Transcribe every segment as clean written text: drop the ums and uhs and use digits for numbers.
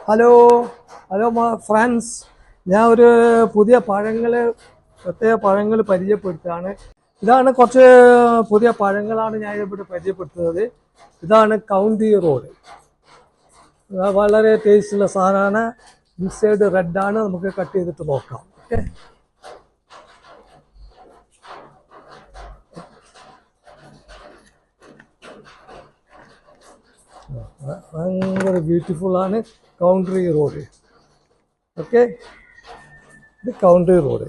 Hello hello friends, ഞാൻ ഒരു പുതിയ പ്രത്യേക പഴങ്ങൾ പരിചയപ്പെടുത്തുകയാണ്. ഇതാണ് കുറച്ച് പുതിയ പഴങ്ങളാണ് ഞാൻ ഇവിടെ പരിചയപ്പെടുത്തുന്നത്. ഇതാണ് കൗണ്ടി റോഡ്. വളരെ ടേസ്റ്റുള്ള സാധനമാണ്. ഇൻസൈഡ് റെഡാണ്. നമുക്ക് കട്ട് ചെയ്തിട്ട് നോക്കാം. ഓക്കെ, ഭയങ്കര ബ്യൂട്ടിഫുള്ളാണ് കൗണ്ടി റോഡ്. ഓക്കെ, ഇത് കൗണ്ടി റോഡ്.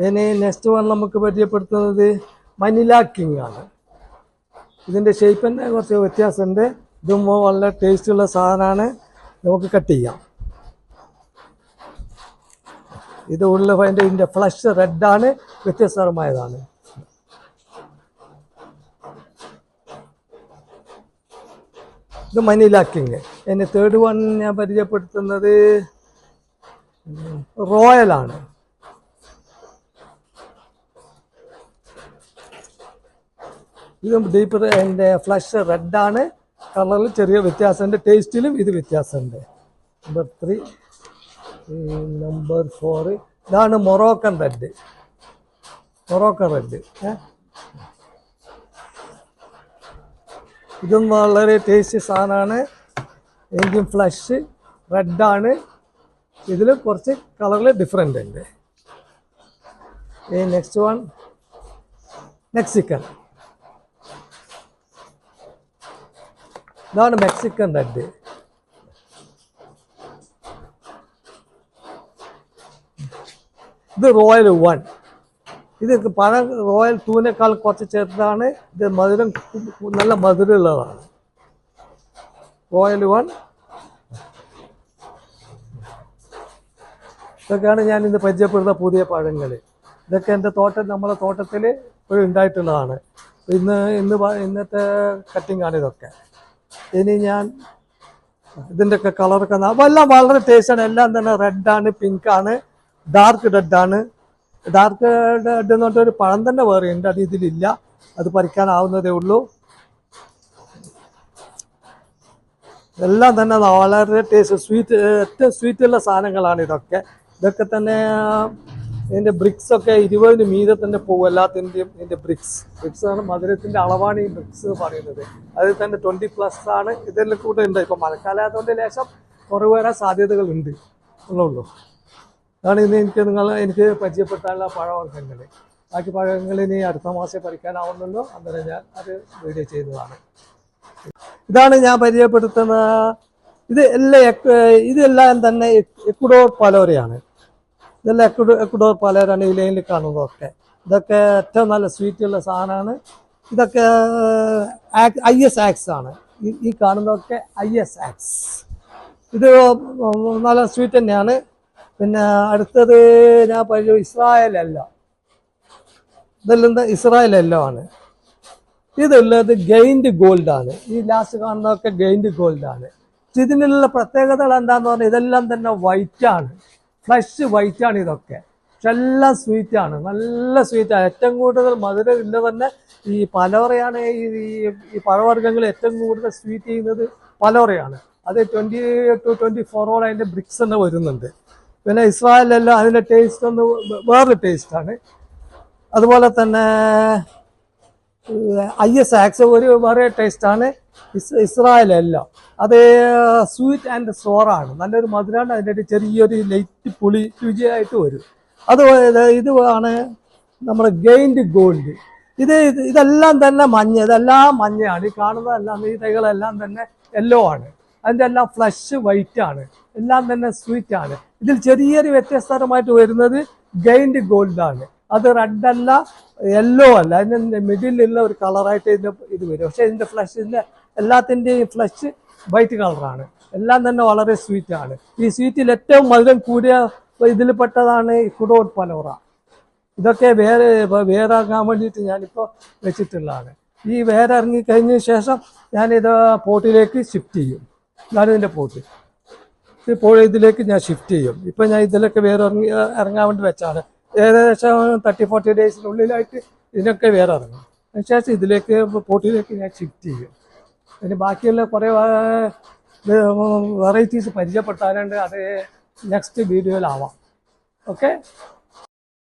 ഇനി നെക്സ്റ്റ് വൺ നമുക്ക് പരിചയപ്പെടുത്തുന്നത് മനില കിങ് ആണ്. ഇതിൻ്റെ ഷേപ്പ് തന്നെ കുറച്ച് വ്യത്യാസമുണ്ട്. ഇതും വളരെ ടേസ്റ്റുള്ള സാധനമാണ്. നമുക്ക് കട്ട് ചെയ്യാം. ഇത് ഇതിൻ്റെ ഫ്ലഷ് റെഡാണ്, വ്യത്യസ്തമായതാണ്. ഇത് മനില കിങ്. ഇനി തേർഡ് വൺ ഞാൻ പരിചയപ്പെടുത്തുന്നത് റോയലാണ്. ഇതും ഡീപ്പർ എൻ്റെ ഫ്ലഷ് റെഡാണ്. കളറിൽ ചെറിയ വ്യത്യാസമുണ്ട്, ടേസ്റ്റിലും ഇത് വ്യത്യാസമുണ്ട്. നമ്പർ 3. നമ്പർ 4 ഇതാണ് മൊറോക്കൻ റെഡ്. ഇതും വളരെ ടേസ്റ്റി സാധനമാണ്. എങ്കിലും ഫ്ലഷ് റെഡാണ്. ഇതിൽ കുറച്ച് കളറിൽ ഡിഫറെൻ്റ് ഉണ്ട്. Next one Mexican. ഇതാണ് മെക്സിക്കൻ റെഡ്. ഇത് റോയൽ 1. ഇത് പഴം റോയൽ 2-നേക്കാൾ കുറച്ച് ചെറുതാണ്. ഇത് മധുരം നല്ല മധുരമുള്ളതാണ്. റോയൽ 1. ഇതൊക്കെയാണ് ഞാൻ ഇന്ന് പരിചയപ്പെടുന്ന പുതിയ പഴങ്ങൾ. ഇതൊക്കെ എൻ്റെ നമ്മുടെ തോട്ടത്തിൽ ഒരു ഉണ്ടായിട്ടുള്ളതാണ്. ഇന്നത്തെ കട്ടിംഗ് ആണ് ഇതൊക്കെ. ഇനി ഞാൻ ഇതിൻ്റെയൊക്കെ കളറൊക്കെ എല്ലാം വളരെ ടേസ്റ്റാണ്. എല്ലാം തന്നെ റെഡാണ്, പിങ്കാണ്, ഡാർക്ക് റെഡാണ്. ഡാർക്ക് റെഡ് എന്ന് പറഞ്ഞിട്ട് ഒരു പഴം തന്നെ വേറെ ഉണ്ട്. അത് ഇതിലില്ല, അത് പറിക്കാനാവുന്നതേ ഉള്ളൂ. എല്ലാം തന്നെ വളരെ ടേസ്റ്റ്, ഏറ്റവും സ്വീറ്റുള്ള സാധനങ്ങളാണ് ഇതൊക്കെ. ഇതൊക്കെ തന്നെ ഇതിൻ്റെ ബ്രിക്സൊക്കെ 20 മീതെ തന്നെ പോകും. എല്ലാത്തിൻ്റെയും ഇതിൻ്റെ ബ്രിക്സ് ആണ്. മധുരത്തിൻ്റെ അളവാണ് ഈ ബ്രിക്സ് പറയുന്നത്. അതിൽ തന്നെ 20+ ആണ്. ഇതെല്ലാം കൂടെ ഉണ്ട്. ഇപ്പം മഴക്കാലമായതുകൊണ്ട് ലേശം കുറവ് വരാൻ സാധ്യതകളുണ്ട് എന്നുള്ളൂ. അതാണ് ഇന്ന് എനിക്ക് പരിചയപ്പെടുത്താനുള്ള പഴവർഗ്ഗങ്ങൾ. ബാക്കി പഴങ്ങൾ ഇനി അടുത്ത മാസം പറിക്കാനാവുന്നുള്ളൂ. അന്നേരം ഞാൻ അത് വീഡിയോ ചെയ്യുന്നതാണ്. ഇതാണ് ഞാൻ പരിചയപ്പെടുത്തുന്ന ഇതെല്ലാം തന്നെ എക്വഡോർ പലോരയാണ്. ഇതെല്ലാം എക്വഡോർ പലോരാണ് ഈ ലൈനിൽ കാണുന്നതൊക്കെ. ഇതൊക്കെ ഏറ്റവും നല്ല സ്വീറ്റുള്ള സാധനമാണ്. ഇതൊക്കെ IS ആക്സ് ആണ്. ഈ കാണുന്നതൊക്കെ IS ആക്സ്. ഇത് നല്ല സ്വീറ്റ് തന്നെയാണ്. പിന്നെ അടുത്തത് ഞാൻ ഇസ്രായേൽ എല്ലാം. ഇതെല്ലാം ഇസ്രായേൽ എല്ലാം ആണ്. ഇതുള്ളത് ഗെയിൻഡ് ഗോൾഡാണ്. ഈ ലാസ്റ്റ് കാണുന്നതൊക്കെ ഗെയിൻഡ് ഗോൾഡാണ്. ഇതിനുള്ള പ്രത്യേകതകൾ എന്താണെന്ന് പറഞ്ഞാൽ ഇതെല്ലാം തന്നെ വൈറ്റാണ്, ഫ്ലഷ് വൈറ്റാണ് ഇതൊക്കെ. പക്ഷെ എല്ലാം സ്വീറ്റാണ്, നല്ല സ്വീറ്റാണ്. ഏറ്റവും കൂടുതൽ മധുരം ഇല്ല തന്നെ ഈ പലോറയാണ്. ഈ പഴവർഗ്ഗങ്ങൾ ഏറ്റവും കൂടുതൽ സ്വീറ്റ് ചെയ്യുന്നത് പലോറയാണ്. അത് 20 to 24 അതിൻ്റെ ബ്രിക്സ് തന്നെ വരുന്നുണ്ട്. പിന്നെ ഇസ്രായേലെല്ലാം അതിൻ്റെ ടേസ്റ്റ് ഒന്ന് വേറൊരു ടേസ്റ്റാണ്. അതുപോലെ തന്നെ IS ആക്സ് ഒരു വേറെ ടേസ്റ്റാണ്. ഇസ്രായേലെല്ലാം അത് സ്വീറ്റ് ആൻഡ് സോറാണ്. നല്ലൊരു മധുരമാണ്. അതിൻ്റെ ചെറിയൊരു ലൈറ്റ് പുളി രുചിയായിട്ട് വരും. ഇതാണ് നമ്മുടെ ഗെയിൻഡ് ഗോൾഡ്. ഇതെല്ലാം തന്നെ ഇതെല്ലാം മഞ്ഞയാണ്. ഈ കാണുന്നതെല്ലാം ഈ തൈകളെല്ലാം തന്നെ യെല്ലോ ആണ്. അതിൻ്റെ എല്ലാം ഫ്ലഷ് വൈറ്റ് ആണ്. എല്ലാം തന്നെ സ്വീറ്റ് ആണ്. ഇതിൽ ചെറിയൊരു വ്യത്യസ്തമായിട്ട് വരുന്നത് ഗെയിൻഡ് ഗോൾഡാണ്. അത് റെഡ് അല്ല, യെല്ലോ അല്ല, അതിൻ്റെ മിഡിലുള്ള ഒരു കളറായിട്ട് ഇത് വരും. പക്ഷേ ഇതിൻ്റെ ഫ്ലഷിൻ്റെ എല്ലാത്തിൻ്റെയും ഫ്ലഷ് വൈറ്റ് കളറാണ്. എല്ലാം തന്നെ വളരെ സ്വീറ്റാണ്. ഈ സ്വീറ്റിൽ ഏറ്റവും മധുരം കൂടിയ ഇതിൽപ്പെട്ടതാണ് എക്വഡോർ പലോറ. ഇതൊക്കെ വേറെ ഇറങ്ങാൻ വേണ്ടിയിട്ട് ഞാനിപ്പോൾ വെച്ചിട്ടുള്ളതാണ്. ഈ വേറെ ഇറങ്ങിക്കഴിഞ്ഞ ശേഷം ഞാനിത് പോട്ടിലേക്ക് ഷിഫ്റ്റ് ചെയ്യും. ഞാനിതിൻ്റെ പോട്ട് ഇതിലേക്ക് ഞാൻ ഷിഫ്റ്റ് ചെയ്യും. ഇപ്പം ഞാൻ ഇതിലൊക്കെ ഇറങ്ങാൻ വേണ്ടി വെച്ചാണ്. ഏകദേശം 30-40 ഡേയ്സിനുള്ളിലായിട്ട് ഇതിനൊക്കെ വേറെ ഇറങ്ങും. അതിനുശേഷം പോട്ടിലേക്ക് ഞാൻ ഷിഫ്റ്റ് ചെയ്യും. പിന്നെ ബാക്കിയുള്ള കുറേ വെറൈറ്റീസ് പരിചയപ്പെടുത്താനുണ്ട്. അത് നെക്സ്റ്റ് വീഡിയോയിലാവാം. ഓക്കെ.